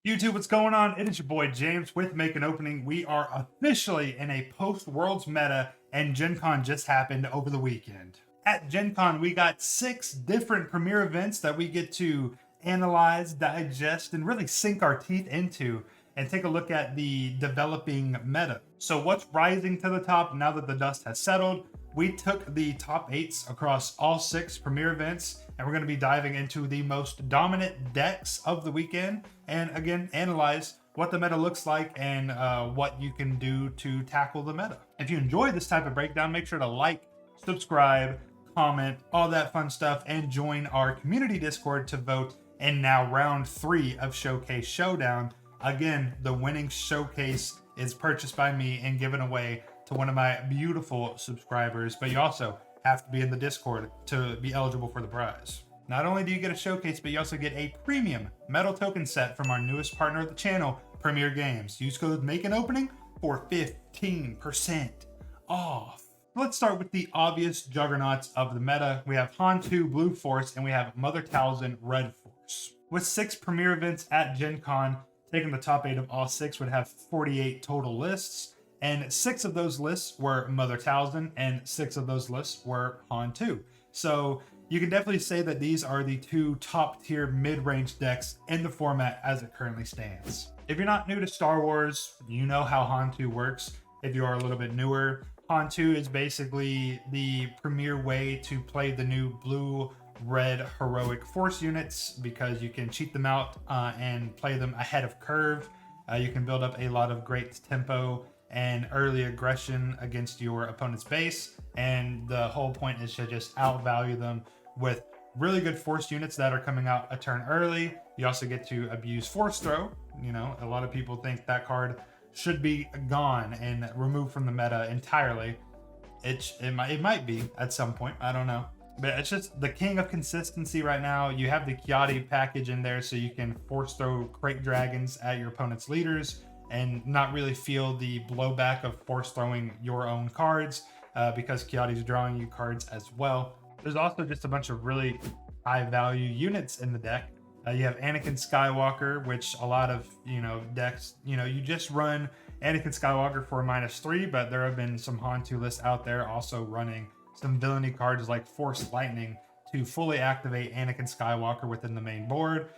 YouTube, what's going on? It is your boy James with Make an Opening. We are officially in a post-Worlds meta, and Gen Con just happened over the weekend. At Gen Con, we got 6 different premiere events that we get to analyze, digest, and really sink our teeth into and take a look at the developing meta. So what's rising to the top now that the dust has settled? We took the top 8s across all 6 premiere events, and we're going to be diving into the most dominant decks of the weekend, and again, analyze what the meta looks like and what you can do to tackle the meta. If you enjoy this type of breakdown, make sure to like, subscribe, comment, all that fun stuff, and join our community Discord to vote in now round 3 of Showcase Showdown. Again, the winning showcase is purchased by me and given away to one of my beautiful subscribers, but you also have to be in the Discord to be eligible for the prize. Not only do you get a showcase, but you also get a premium metal token set from our newest partner of the channel, Premier Games. Use code MAKEANOPENING for 15% off. Let's start with the obvious juggernauts of the meta. We have Han2 Blue Force and we have Mother Talzin Red Force. With 6 premiere events at Gen Con, taking the top 8 of all 6 would have 48 total lists, and 6 of those lists were Mother Talzin and 6 of those lists were Han2. So you can definitely say that these are the 2 top tier mid-range decks in the format as it currently stands. If you're not new to Star Wars, you know how Han2 works. If you are a little bit newer, Han2 is basically the premier way to play the new blue-red heroic force units, because you can cheat them out and play them ahead of curve. You can build up a lot of great tempo and early aggression against your opponent's base, and the whole point is to just outvalue them with really good force units that are coming out a turn early. You also get to abuse force throw. You know, a lot of people think that card should be gone and removed from the meta entirely. It might be at some point, I don't know, but it's just the king of consistency right now. You have the Kiadi package in there, so you can force throw crate dragons at your opponent's leaders and not really feel the blowback of force throwing your own cards, because Kiadi's drawing you cards as well. There's also just a bunch of really high value units in the deck. You have Anakin Skywalker, which a lot of decks, you just run Anakin Skywalker for -3, but there have been some Han2 lists out there also running some villainy cards like Force Lightning to fully activate Anakin Skywalker within the main board.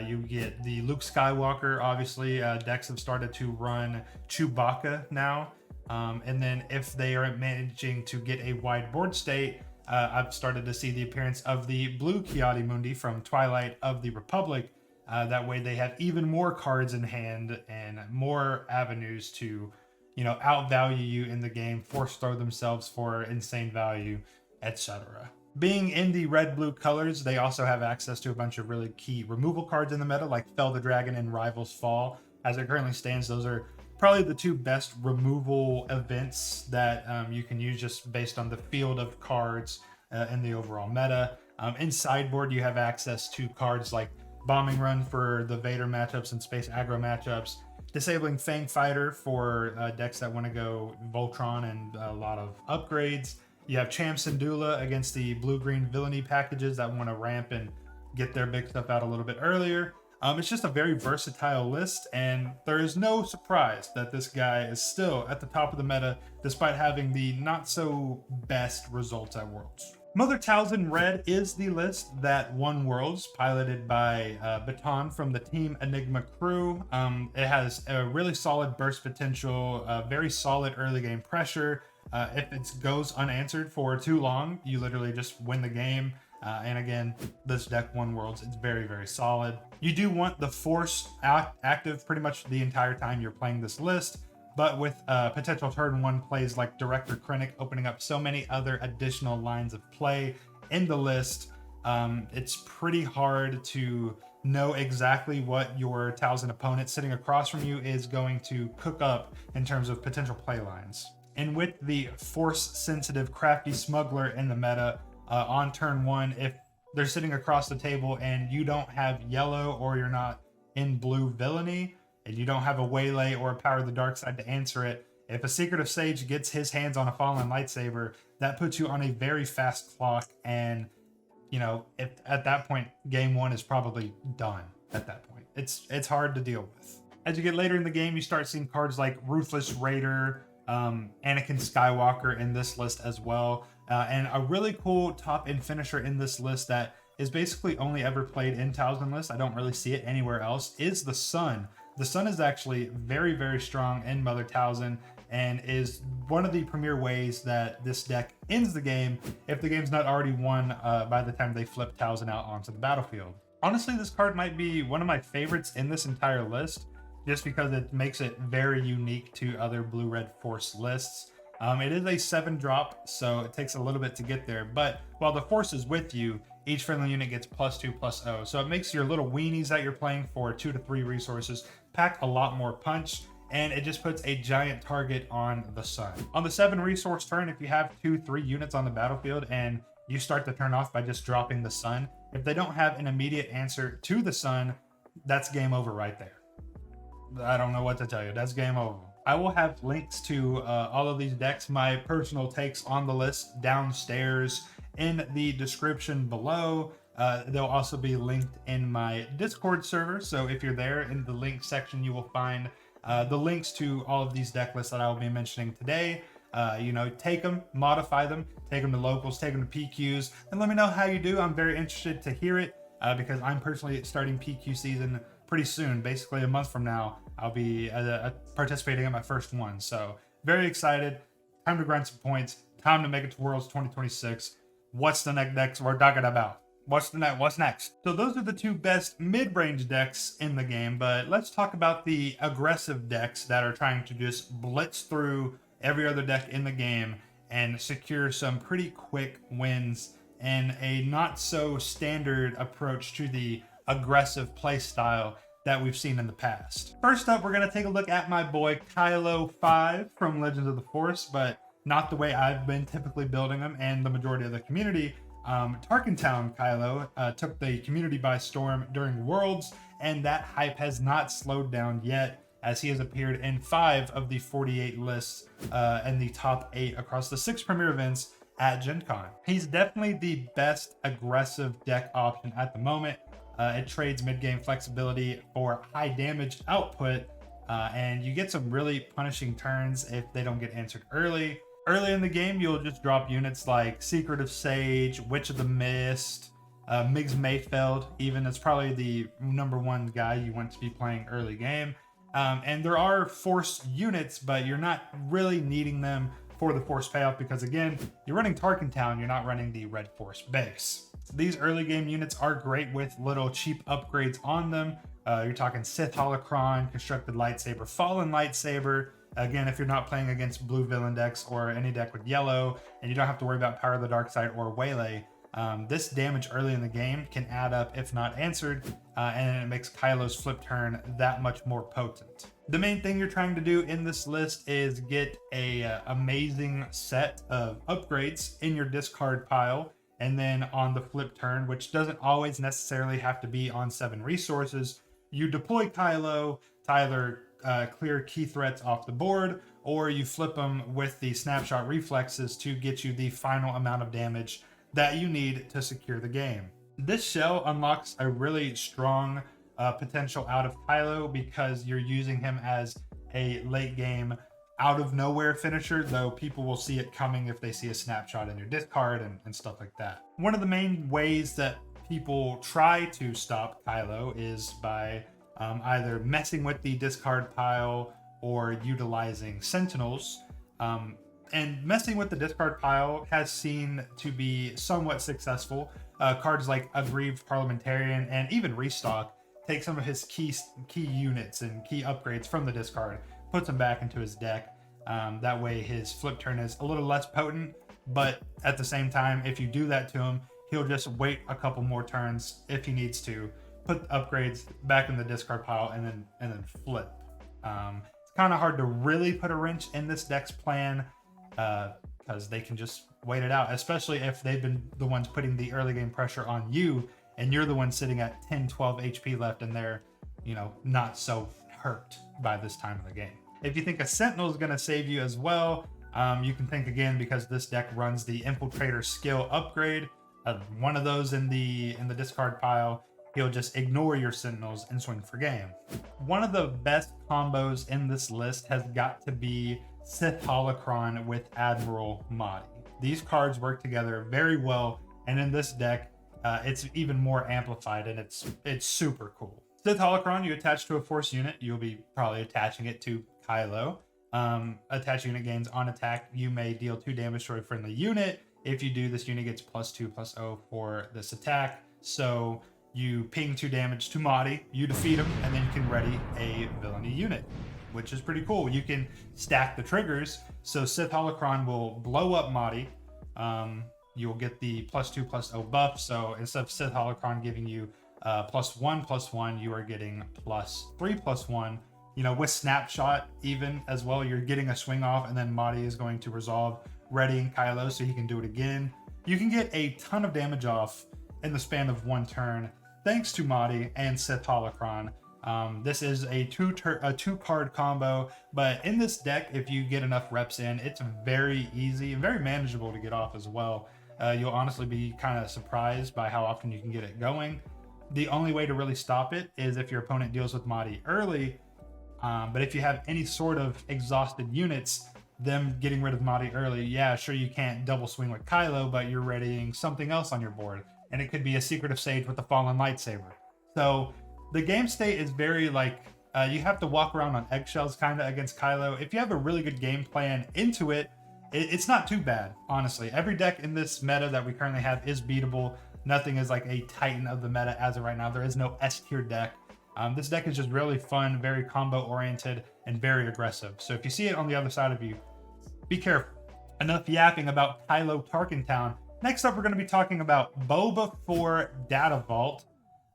You get the Luke Skywalker, obviously. Decks have started to run Chewbacca now. And then if they are managing to get a wide board state, I've started to see the appearance of the blue Kiadi Mundi from Twilight of the Republic. That way they have even more cards in hand and more avenues to, outvalue you in the game, force throw themselves for insane value, etc. Being in the red-blue colors, they also have access to a bunch of really key removal cards in the meta, like Fell the Dragon and Rivals Fall. As it currently stands, those are probably the 2 best removal events that you can use just based on the field of cards in the overall meta. In sideboard, you have access to cards like Bombing Run for the Vader matchups and Space Aggro matchups, Disabling Fang Fighter for decks that want to go Voltron and a lot of upgrades. You have Cham Syndulla against the blue-green villainy packages that want to ramp and get their big stuff out a little bit earlier. It's just a very versatile list, and there is no surprise that this guy is still at the top of the meta despite having the not-so-best results at Worlds. Mother Talzin Red is the list that won Worlds, piloted by Baton from the Team Enigma crew. It has a really solid burst potential, very solid early game pressure. If it goes unanswered for too long, you literally just win the game. And again, this deck won Worlds. It's very, very solid. You do want the Force active pretty much the entire time you're playing this list, but with potential turn 1 plays like Director Krennic opening up so many other additional lines of play in the list, it's pretty hard to know exactly what your Talzin opponent sitting across from you is going to cook up in terms of potential play lines. And with the Force-sensitive Crafty Smuggler in the meta, on turn 1, if they're sitting across the table and you don't have yellow or you're not in blue villainy, and you don't have a Waylay or a Power of the Dark Side to answer it, if a Secretive Sage gets his hands on a Fallen Lightsaber, that puts you on a very fast clock, and if at that point, game 1 is probably done at that point. It's hard to deal with. As you get later in the game, you start seeing cards like Ruthless Raider, Anakin Skywalker in this list as well. And a really cool top end finisher in this list that is basically only ever played in Talzin list, I don't really see it anywhere else, is the Sun. The Sun is actually very, very strong in Mother Talzin and is one of the premier ways that this deck ends the game if the game's not already won by the time they flip Talzin out onto the battlefield. Honestly, this card might be one of my favorites in this entire list, just because it makes it very unique to other Blue-Red Force lists. It is a 7-drop, so it takes a little bit to get there, but while the Force is with you, each friendly unit gets +2/+0, so it makes your little weenies that you're playing for 2 to 3 resources pack a lot more punch, and it just puts a giant target on the Sun. On the 7 resource turn, if you have 2-3 units on the battlefield and you start the turn off by just dropping the Sun, if they don't have an immediate answer to the Sun, that's game over right there. I don't know what to tell you. That's game over. I will have links to all of these decks, my personal takes on the list downstairs in the description below. They'll also be linked in my Discord server. So if you're there in the link section, you will find the links to all of these deck lists that I will be mentioning today. Take them, modify them, take them to locals, take them to PQs, and let me know how you do. I'm very interested to hear it because I'm personally starting PQ season pretty soon. Basically a month from now, I'll be participating in my first one. So very excited. Time to grind some points. Time to make it to Worlds 2026. What's the next decks we're talking about? What's next? So those are the 2 best mid-range decks in the game, but let's talk about the aggressive decks that are trying to just blitz through every other deck in the game and secure some pretty quick wins in a not so standard approach to the aggressive play style that we've seen in the past. First up, we're going to take a look at my boy Kylo5 from Legends of the Force, but not the way I've been typically building him and the majority of the community. Tarkintown Kylo took the community by storm during Worlds, and that hype has not slowed down yet, as he has appeared in 5 of the 48 lists and the top 8 across the 6 premier events at Gen Con. He's definitely the best aggressive deck option at the moment. It trades mid-game flexibility for high damage output, and you get some really punishing turns if they don't get answered early. Early in the game, you'll just drop units like Secretive Sage, Witch of the Mist, Migs Mayfeld, even. It's probably the #1 guy you want to be playing early game. And there are Force units, but you're not really needing them for the Force payoff because, again, you're running Tarkintown, you're not running the Red Force base. These early game units are great with little cheap upgrades on them. You're talking Sith Holocron, Constructed Lightsaber, Fallen Lightsaber. Again, if you're not playing against blue villain decks or any deck with yellow, and you don't have to worry about Power of the Dark Side or Waylay, this damage early in the game can add up if not answered, and it makes Kylo's flip turn that much more potent. The main thing you're trying to do in this list is get a amazing set of upgrades in your discard pile, and then on the flip turn, which doesn't always necessarily have to be on 7 resources, you deploy Kylo to either clear key threats off the board, or you flip them with the snapshot reflexes to get you the final amount of damage that you need to secure the game. This shell unlocks a really strong potential out of Kylo because you're using him as a late game out of nowhere finisher, though people will see it coming if they see a snapshot in your discard and stuff like that. One of the main ways that people try to stop Kylo is by either messing with the discard pile or utilizing Sentinels. And messing with the discard pile has seen to be somewhat successful. Cards like Aggrieved Parliamentarian and even Restock take some of his key units and key upgrades from the discard, puts them back into his deck. That way his flip turn is a little less potent, but at the same time, if you do that to him, he'll just wait a couple more turns if he needs to, put upgrades back in the discard pile, and then flip. It's kind of hard to really put a wrench in this deck's plan because they can just wait it out, especially if they've been the ones putting the early game pressure on you, and you're the one sitting at 10-12 HP left, and they're, not so hurt by this time of the game. If you think a Sentinel is going to save you as well, you can think again, because this deck runs the Infiltrator skill upgrade. One of those in the discard pile, he'll just ignore your sentinels and swing for game. One of the best combos in this list has got to be Sith Holocron with Admiral Mahdi. These cards work together very well, and in this deck, it's even more amplified, and it's super cool. Sith Holocron, you attach to a Force unit. You'll be probably attaching it to Kylo. Attach unit gains on attack. You may deal 2 damage to a friendly unit. If you do, this unit gets +2/+0 for this attack. So you ping 2 damage to Mahdi, you defeat him, and then you can ready a villainy unit, which is pretty cool. You can stack the triggers. So Sith Holocron will blow up Mahdi. You'll get the +2/+0 buff. So instead of Sith Holocron giving you +1/+1, you are getting +3/+1. You know, with Snapshot even as well, you're getting a swing off, and then Mahdi is going to resolve, readying Kylo so he can do it again. You can get a ton of damage off in the span of 1 turn thanks to Mahdi and Sith Holocron. This is a two card combo, but in this deck, if you get enough reps in, it's very easy and very manageable to get off as well. You'll honestly be kind of surprised by how often you can get it going. The only way to really stop it is if your opponent deals with Mahdi early. But if you have any sort of exhausted units, them getting rid of Mahdi early, yeah, sure, you can't double swing with Kylo, but you're readying something else on your board. And it could be a Secretive Sage with a Fallen Lightsaber. So the game state is very like, you have to walk around on eggshells kind of against Kylo. If you have a really good game plan into it, it's not too bad, honestly. Every deck in this meta that we currently have is beatable. Nothing is like a titan of the meta as of right now. There is no S tier deck. This deck is just really fun, very combo oriented, and very aggressive. So if you see it on the other side of you, be careful. Enough yapping about Kylo Tarkintown. Next up, we're going to be talking about Boba4 Data Vault.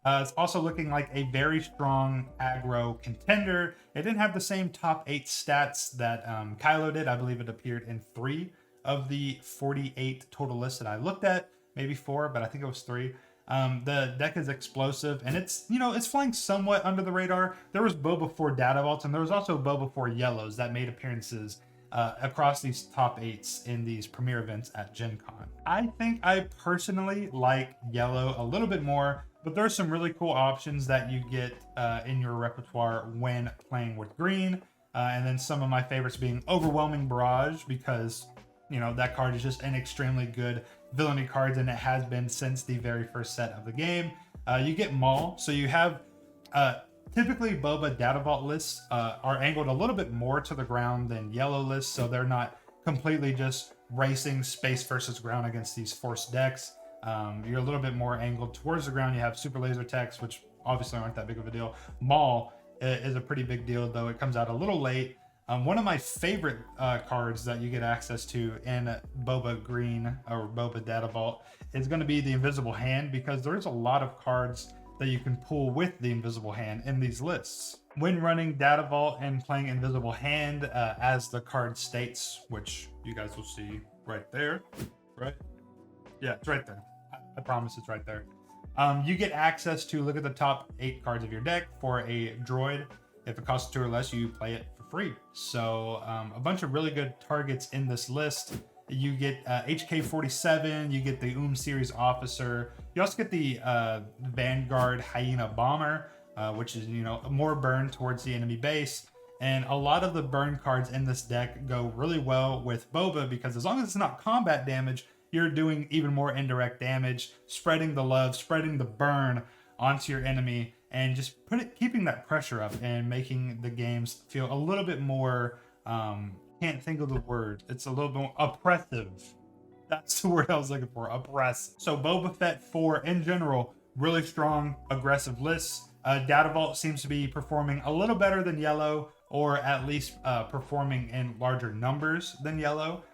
It's also looking like a very strong aggro contender. It didn't have the same top 8 stats that Kylo did. I believe it appeared in 3 of the 48 total lists that I looked at. Maybe 4, but I think it was 3. The deck is explosive, and it's flying somewhat under the radar. There was Boba4 Data Vaults, and there was also Boba4 Yellows that made appearances across these top 8s in these premiere events at Gen Con. I think I personally like Yellow a little bit more, but there's some really cool options that you get in your repertoire when playing with green. And then some of my favorites being Overwhelming Barrage, because that card is just an extremely good villainy card, and it has been since the very first set of the game. You get Maul, so you have typically Boba Data Vault lists are angled a little bit more to the ground than Yellow lists, so they're not completely just racing space versus ground against these Force decks. You're a little bit more angled towards the ground. You have Super Laser Techs, which obviously aren't that big of a deal. Maul is a pretty big deal, though it comes out a little late. One of my favorite cards that you get access to in Boba Green or Boba Data Vault is going to be the Invisible Hand, because there's a lot of cards that you can pull with the Invisible Hand in these lists. When running Data Vault and playing Invisible Hand, as the card states, which you guys will see right there, right? Yeah, it's right there. I promise it's right there. You get access to look at the top 8 cards of your deck for a droid. If it costs 2 or less, you play it for free. So a bunch of really good targets in this list. You get HK-47, you get the series officer. You also get the Vanguard Hyena Bomber, which is, more burn towards the enemy base. And a lot of the burn cards in this deck go really well with Boba, because as long as it's not combat damage, you're doing even more indirect damage, spreading the love, spreading the burn onto your enemy, and just keeping that pressure up and making the games feel a little bit more, can't think of the word. It's a little bit more oppressive. That's the word I was looking for, oppressive. So Boba Fett 4 in general, really strong, aggressive lists. Data Vault seems to be performing a little better than Yellow, or at least performing in larger numbers than Yellow.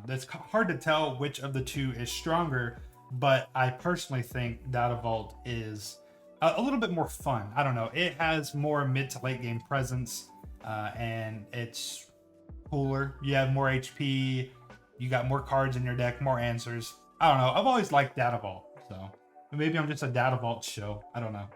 It's hard to tell which of the two is stronger, but I personally think Data Vault is a little bit more fun. I don't know. It has more mid to late game presence, and it's cooler. You have more HP. You got more cards in your deck, more answers. I don't know. I've always liked Data Vault, so maybe I'm just a Data Vault show. I don't know.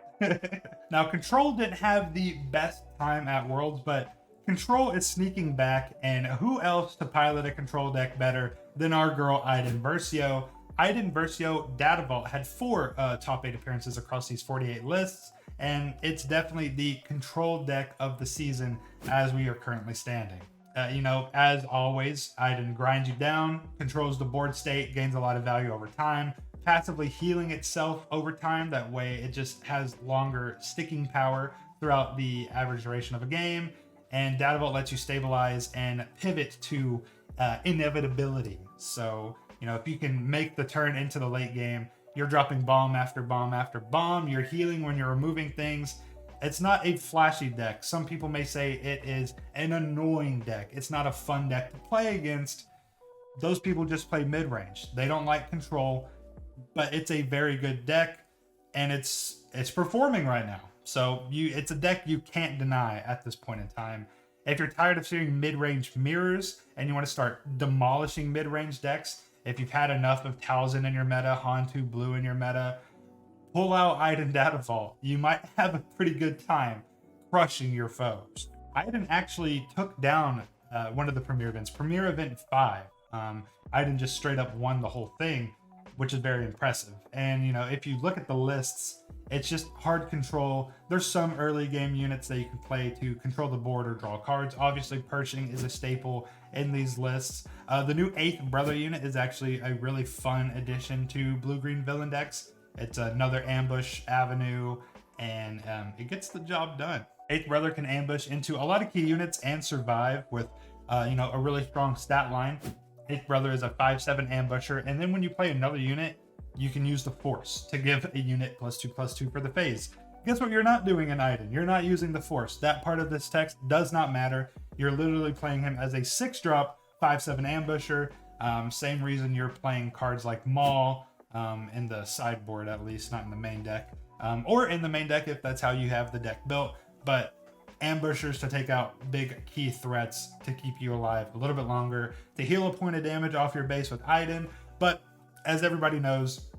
Now, Control didn't have the best time at Worlds, but Control is sneaking back, and who else to pilot a Control deck better than our girl Iden Versio? Iden Versio Data Vault had 4 top 8 appearances across these 48 lists, and it's definitely the controlled deck of the season as we are currently standing. You know, as always, Iden grinds you down, controls the board state, gains a lot of value over time, passively healing itself over time. That way it just has longer sticking power throughout the average duration of a game. And Data Vault lets you stabilize and pivot to inevitability. So, you know, if you can make the turn into the late game, you're dropping bomb after bomb after bomb. You're healing when you're removing things. It's not a flashy deck. Some people may say it is an annoying deck. It's not a fun deck to play against. Those people just play mid-range. They don't like control, but it's a very good deck, and it's performing right now. So it's a deck you can't deny at this point in time. If you're tired of seeing mid-range mirrors and you want to start demolishing mid-range decks, if you've had enough of Talzin in your meta, Han2 Blue in your meta, pull out Iden Data Vault. You might have a pretty good time crushing your foes. Iden actually took down one of the premier events, Premier Event 5. Iden just straight up won the whole thing, which is very impressive. And, you know, if you look at the lists, it's just hard control. There's some early game units that you can play to control the board or draw cards. Obviously, perching is a staple in these lists. The new 8th Brother unit is actually a really fun addition to blue-green villain decks. It's another ambush avenue, and it gets the job done. 8th Brother can ambush into a lot of key units and survive with, you know, a really strong stat line. 8th Brother is a 5/7 ambusher, and then when you play another unit, you can use the Force to give a unit +2/+2 for the phase. Guess what you're not doing in Iden? You're not using the Force. That part of this text does not matter. You're literally playing him as a 6-drop 5/7 ambusher. Same reason you're playing cards like Maul in the sideboard, at least, not in the main deck. Or in the main deck if that's how you have the deck built. But ambushers to take out big key threats to keep you alive a little bit longer, to heal a point of damage off your base with Iden. But as everybody knows,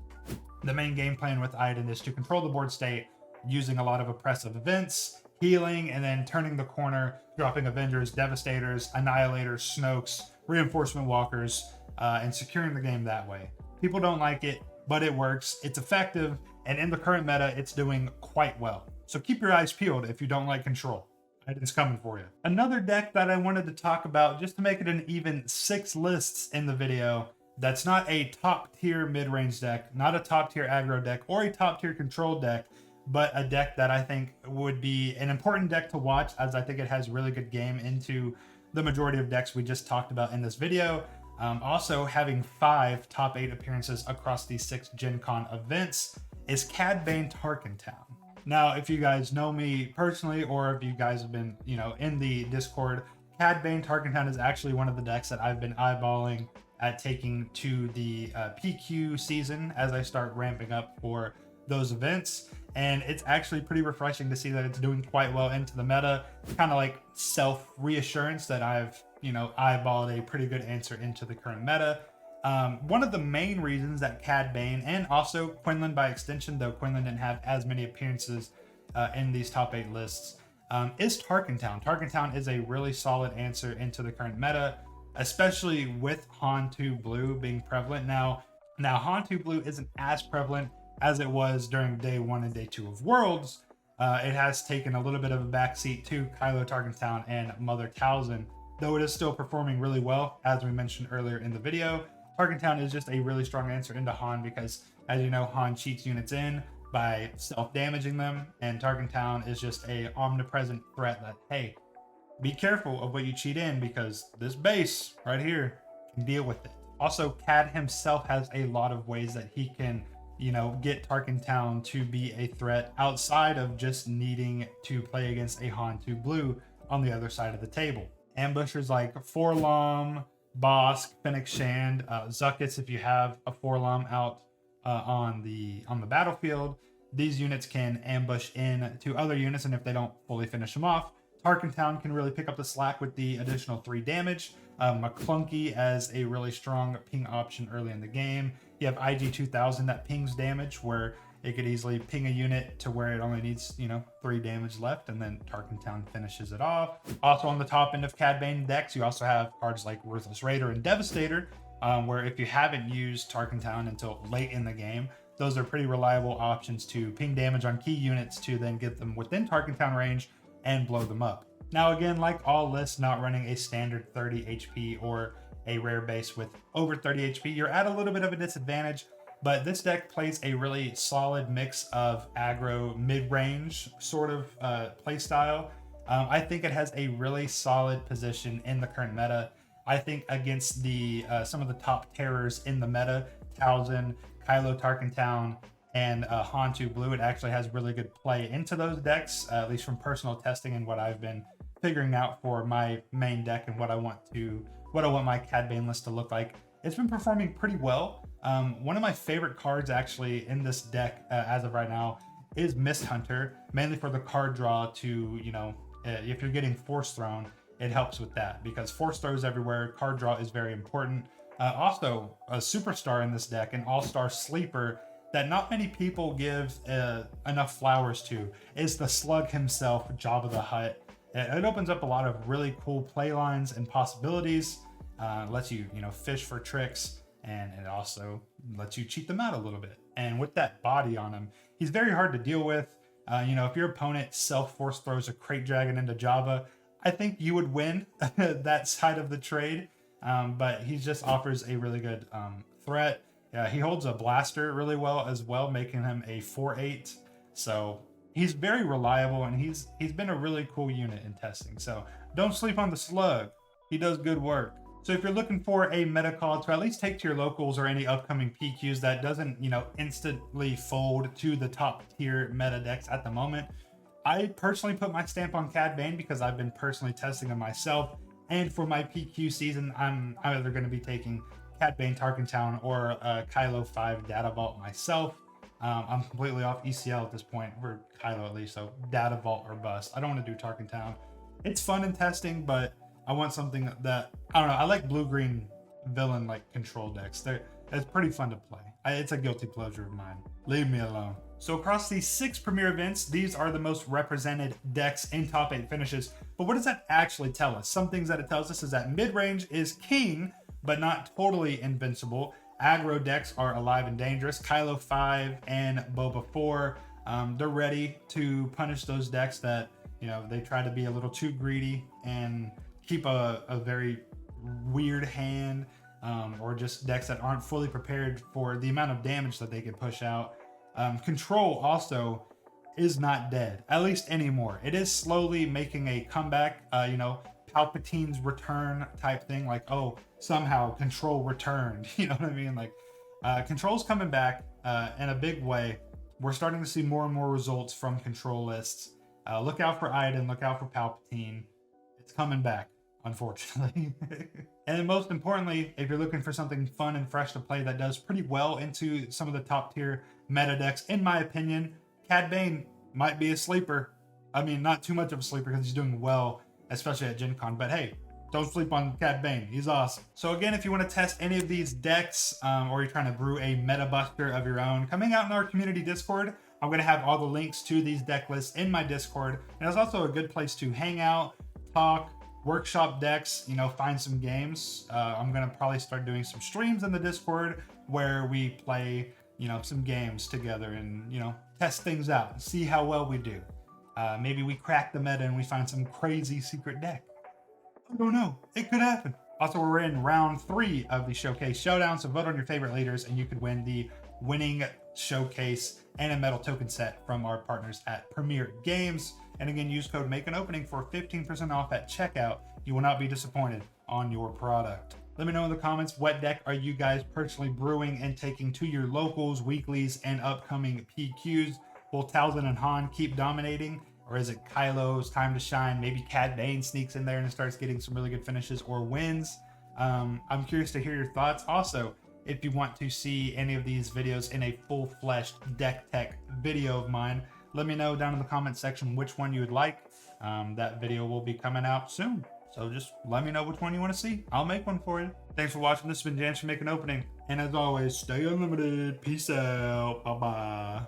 the main game plan with Iden is to control the board state using a lot of oppressive events, healing, and then turning the corner, dropping Avengers, Devastators, Annihilators, Snokes, Reinforcement Walkers, and securing the game that way. People don't like it, but it works. It's effective, and in the current meta, it's doing quite well. So keep your eyes peeled if you don't like control. It's coming for you. Another deck that I wanted to talk about, just to make it an even 6 lists in the video, that's not a top tier mid-range deck, not a top tier aggro deck, or a top tier control deck, but a deck that I think would be an important deck to watch, as I think it has really good game into the majority of decks we just talked about in this video. Also having 5 top 8 appearances across these 6 Gen Con events is Cad Bane Tarkintown. Now, if you guys know me personally, or if you guys have been, you know, in the Discord, Cad Bane Tarkintown is actually one of the decks that I've been eyeballing at taking to the PQ season as I start ramping up for those events. And it's actually pretty refreshing to see that it's doing quite well into the meta. Kind of like self-reassurance that I've, you know, eyeballed a pretty good answer into the current meta. One of the main reasons that Cad Bane, and also Quinlan by extension, though Quinlan didn't have as many appearances in these top 8 lists, is Tarkintown. Tarkintown is a really solid answer into the current meta, especially with Han2 Blue being prevalent. Now Han2 Blue isn't as prevalent as it was during day 1 and day 2 of Worlds. It has taken a little bit of a backseat to Kylo Tarkintown and Mother Talzin, though it is still performing really well, as we mentioned earlier in the video. Tarkintown is just a really strong answer into Han because, as you know, Han cheats units in by self-damaging them, and Tarkintown is just a omnipresent threat that, hey, be careful of what you cheat in because this base right here can deal with it. Also, Cad himself has a lot of ways that he can, you know, get Tarkintown to be a threat outside of just needing to play against a Han2 Blue on the other side of the table. Ambushers like Forlom, Bosk, Fennec Shand, Zuckuts if you have a Forlom out on the battlefield. These units can ambush in to other units, and if they don't fully finish them off, Tarkintown can really pick up the slack with the additional 3 damage. McClunky as a really strong ping option early in the game. You have IG-2000 that pings damage, where it could easily ping a unit to where it only needs, you know, 3 damage left, and then Tarkintown finishes it off. Also on the top end of Cad Bane decks, you also have cards like Ruthless Raider and Devastator, where if you haven't used Tarkintown until late in the game, those are pretty reliable options to ping damage on key units to then get them within Tarkintown range and blow them up. Now again, like all lists not running a standard 30 HP or a rare base with over 30 HP, you're at a little bit of a disadvantage, but this deck plays a really solid mix of aggro mid-range sort of play style. I think it has a really solid position in the current meta. I think against the some of the top terrors in the meta, Talzin, Kylo Tarkintown, and Han2 Blue, it actually has really good play into those decks, at least from personal testing and what I've been figuring out for my main deck and what I want my Cad Bane list to look like. It's been performing pretty well. One of my favorite cards actually in this deck as of right now is Mist Hunter, mainly for the card draw to, you know, if you're getting Force Thrown, it helps with that because Force throws everywhere. Card draw is very important. Also, a superstar in this deck, an all-star sleeper that not many people give enough flowers to, is the Slug himself, Jabba the Hutt. It opens up a lot of really cool play lines and possibilities. Lets you, fish for tricks, and it also lets you cheat them out a little bit. And with that body on him, he's very hard to deal with. If your opponent self-force throws a Crate Dragon into Jabba, I think you would win that side of the trade. But he just offers a really good threat. He holds a blaster really well as well, making him a 4/8. So he's very reliable, and he's been a really cool unit in testing. So don't sleep on the Slug. He does good work. So if you're looking for a meta call to at least take to your locals or any upcoming PQs that doesn't, instantly fold to the top tier meta decks at the moment, I personally put my stamp on Cad Bane because I've been personally testing him myself. And for my PQ season, I'm either going to be taking Cad Bane Tarkintown or Kylo5 Data Vault myself. I'm completely off ECL at this point, for Kylo at least, so Data Vault or bust. I don't want to do Tarkintown. It's fun in testing, but I want something that, I don't know, I like blue-green villain like control decks. It's pretty fun to play. It's a guilty pleasure of mine. Leave me alone. So across these 6 premier events, these are the most represented decks in top 8 finishes. But what does that actually tell us? Some things that it tells us is that mid-range is king, but not totally invincible. Aggro decks are alive and dangerous. Kylo5 and Boba4, they're ready to punish those decks that, they try to be a little too greedy and keep a very weird hand, or just decks that aren't fully prepared for the amount of damage that they can push out. Control also is not dead, at least anymore. It is slowly making a comeback, Palpatine's return type thing, like, oh, somehow Control returned, you know what I mean? Like, Control's coming back in a big way. We're starting to see more and more results from Control lists. Look out for Iden, look out for Palpatine. It's coming back, unfortunately. And then most importantly, if you're looking for something fun and fresh to play that does pretty well into some of the top tier meta decks, in my opinion, Cad Bane might be a sleeper. I mean, not too much of a sleeper because he's doing well, especially at Gen Con, but hey, don't sleep on Cad Bane. He's awesome. So again, if you want to test any of these decks, or you're trying to brew a meta buster of your own, coming out in our community Discord, I'm going to have all the links to these deck lists in my Discord. And it's also a good place to hang out, talk, workshop decks, find some games. I'm going to probably start doing some streams in the Discord where we play, some games together and, test things out, see how well we do. Maybe we crack the meta and we find some crazy secret deck. I don't know. It could happen. Also, we're in round 3 of the Showcase Showdown, so vote on your favorite leaders and you could win the winning showcase and a metal token set from our partners at Premier Games. And again, use code MAKEANOPENING for 15% off at checkout. You will not be disappointed on your product. Let me know in the comments, what deck are you guys personally brewing and taking to your locals, weeklies, and upcoming PQs? Will Talzin and Han keep dominating? Or is it Kylo's time to shine? Maybe Cad Bane sneaks in there and starts getting some really good finishes or wins. I'm curious to hear your thoughts. Also, if you want to see any of these videos in a full-fleshed deck tech video of mine, let me know down in the comment section which one you would like. That video will be coming out soon. So just let me know which one you want to see. I'll make one for you. Thanks for watching. This has been James from Make an Opening. And as always, stay unlimited. Peace out. Bye-bye.